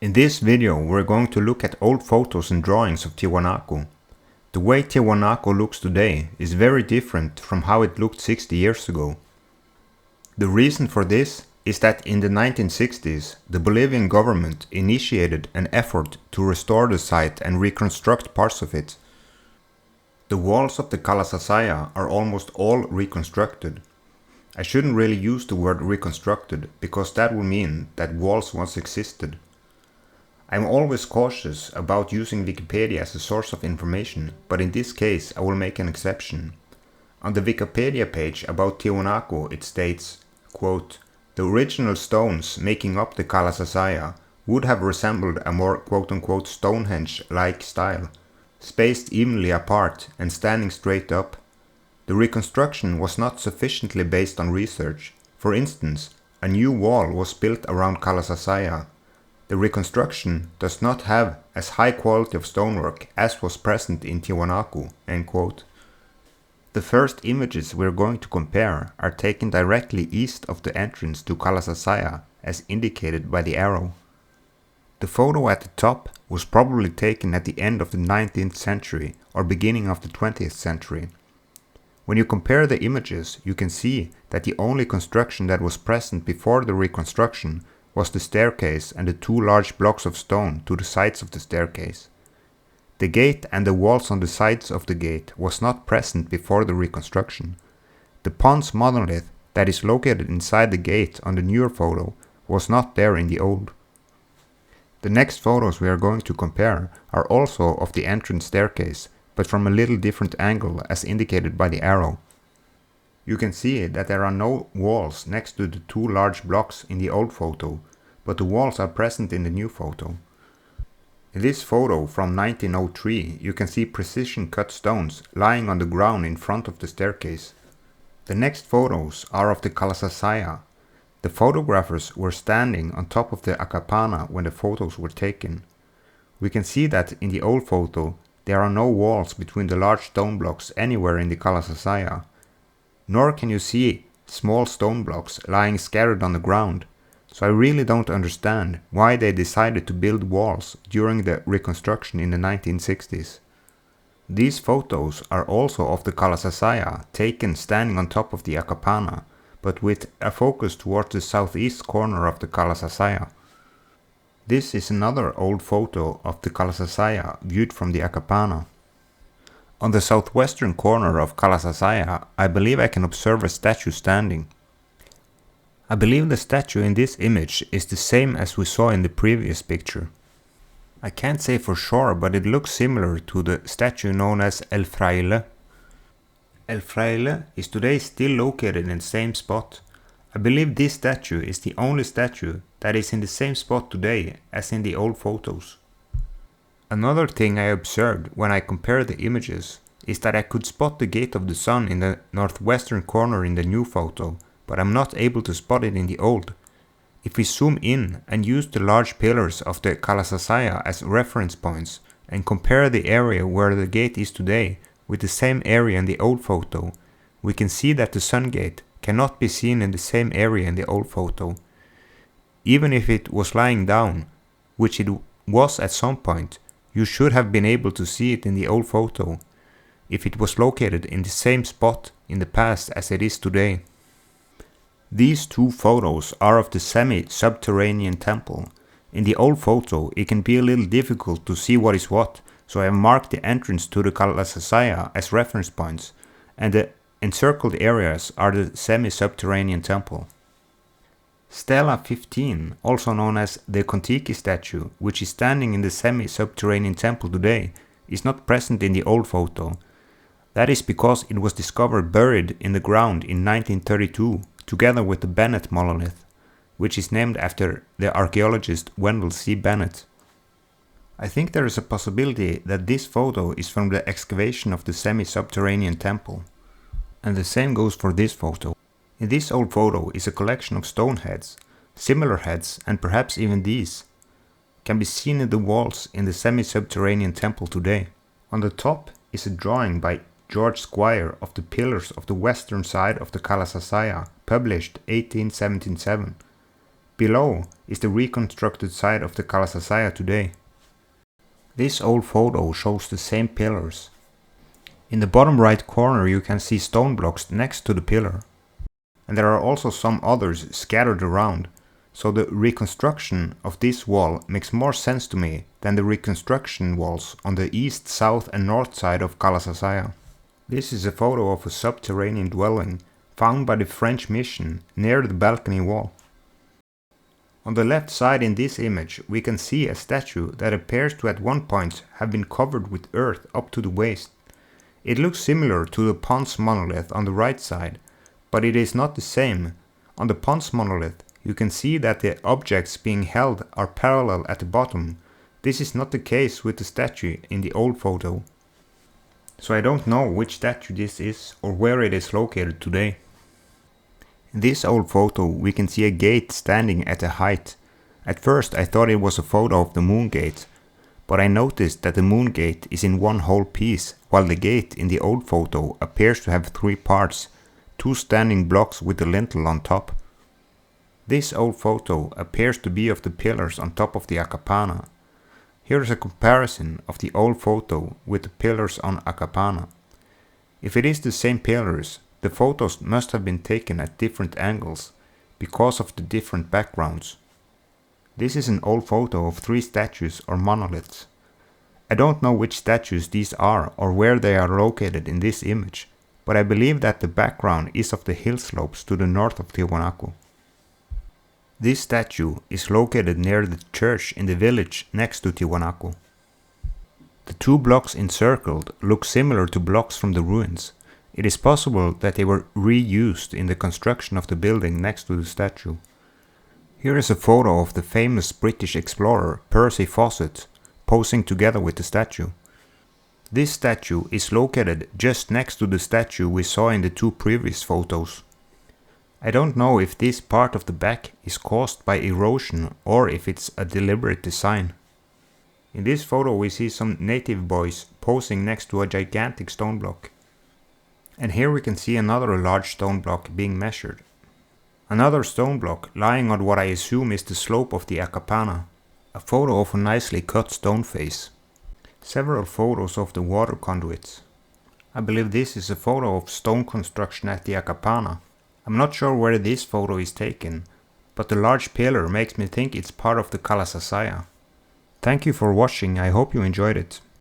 In this video we're going to look at old photos and drawings of Tiwanaku. The way Tiwanaku looks today is very different from how it looked 60 years ago. The reason for this is that in the 1960s the Bolivian government initiated an effort to restore the site and reconstruct parts of it. The walls of the Calasasaya are almost all reconstructed. I shouldn't really use the word reconstructed because that would mean that walls once existed. I'm always cautious about using Wikipedia as a source of information, but in this case I will make an exception. On the Wikipedia page about Tiwanaku it states, quote, "The original stones making up the Calasasaya would have resembled a more quote-unquote Stonehenge-like style, spaced evenly apart and standing straight up. The reconstruction was not sufficiently based on research. For instance, a new wall was built around Calasasaya. The reconstruction does not have as high quality of stonework as was present in Tiwanaku." End quote. The first images we're going to compare are taken directly east of the entrance to Calasasaya as indicated by the arrow. The photo at the top was probably taken at the end of the 19th century or beginning of the 20th century. When you compare the images, you can see that the only construction that was present before the reconstruction was the staircase and the two large blocks of stone to the sides of the staircase. The gate and the walls on the sides of the gate was not present before the reconstruction. The Pons monolith that is located inside the gate on the newer photo was not there in the old. The next photos we are going to compare are also of the entrance staircase, but from a little different angle as indicated by the arrow. You can see that there are no walls next to the two large blocks in the old photo, but the walls are present in the new photo. In this photo from 1903 you can see precision cut stones lying on the ground in front of the staircase. The next photos are of the Calasasaya. The photographers were standing on top of the Akapana when the photos were taken. We can see that in the old photo there are no walls between the large stone blocks anywhere in the Calasasaya. Nor can you see small stone blocks lying scattered on the ground, so I really don't understand why they decided to build walls during the reconstruction in the 1960s. These photos are also of the Calasasaya taken standing on top of the Akapana, but with a focus towards the southeast corner of the Calasasaya. This is another old photo of the Calasasaya viewed from the Akapana. On the southwestern corner of Calasasaya, I believe I can observe a statue standing. I believe the statue in this image is the same as we saw in the previous picture. I can't say for sure, but it looks similar to the statue known as El Fraile. El Fraile is today still located in the same spot. I believe this statue is the only statue that is in the same spot today as in the old photos. Another thing I observed when I compared the images is that I could spot the Gate of the Sun in the northwestern corner in the new photo, but I'm not able to spot it in the old. If we zoom in and use the large pillars of the Calasasaya as reference points and compare the area where the gate is today with the same area in the old photo, we can see that the Sun Gate cannot be seen in the same area in the old photo. Even if it was lying down, which it was at some point, you should have been able to see it in the old photo, if it was located in the same spot in the past as it is today. These two photos are of the semi-subterranean temple. In the old photo it can be a little difficult to see what is what, so I have marked the entrance to the Calasasaya as reference points, and the encircled areas are the semi-subterranean temple. Stela 15, also known as the Kontiki statue, which is standing in the semi-subterranean temple today, is not present in the old photo. That is because it was discovered buried in the ground in 1932, together with the Bennett monolith, which is named after the archaeologist Wendell C. Bennett. I think there is a possibility that this photo is from the excavation of the semi-subterranean temple. And the same goes for this photo. In this old photo is a collection of stone heads. Similar heads, and perhaps even these, can be seen in the walls in the semi-subterranean temple today. On the top is a drawing by George Squire of the pillars of the western side of the Calasasaya, published 1877. Below is the reconstructed side of the Kalasasaya today. This old photo shows the same pillars. In the bottom right corner you can see stone blocks next to the pillar. And there are also some others scattered around, so the reconstruction of this wall makes more sense to me than the reconstruction walls on the east, south and north side of Kalasasaya. This is a photo of a subterranean dwelling found by the French mission near the balcony wall. On the left side in this image we can see a statue that appears to at one point have been covered with earth up to the waist. It looks similar to the Pons monolith on the right side, but it is not the same. On the Pons monolith you can see that the objects being held are parallel at the bottom. This is not the case with the statue in the old photo. So I don't know which statue this is or where it is located today. In this old photo we can see a gate standing at a height. At first I thought it was a photo of the moon gate, but I noticed that the moon gate is in one whole piece, while the gate in the old photo appears to have 3 parts, 2 standing blocks with the lintel on top. This old photo appears to be of the pillars on top of the Akapana. Here is a comparison of the old photo with the pillars on Akapana. If it is the same pillars, the photos must have been taken at different angles because of the different backgrounds. This is an old photo of 3 statues or monoliths. I don't know which statues these are or where they are located in this image, but I believe that the background is of the hill slopes to the north of Tiwanaku. This statue is located near the church in the village next to Tiwanaku. The 2 blocks encircled look similar to blocks from the ruins. It is possible that they were reused in the construction of the building next to the statue. Here is a photo of the famous British explorer Percy Fawcett posing together with the statue. This statue is located just next to the statue we saw in the 2 previous photos. I don't know if this part of the back is caused by erosion or if it's a deliberate design. In this photo we see some native boys posing next to a gigantic stone block. And here we can see another large stone block being measured. Another stone block lying on what I assume is the slope of the Akapana. A photo of a nicely cut stone face. Several photos of the water conduits. I believe this is a photo of stone construction at the Akapana. I'm not sure where this photo is taken, but the large pillar makes me think it's part of the Kalasasaya. Thank you for watching, I hope you enjoyed it.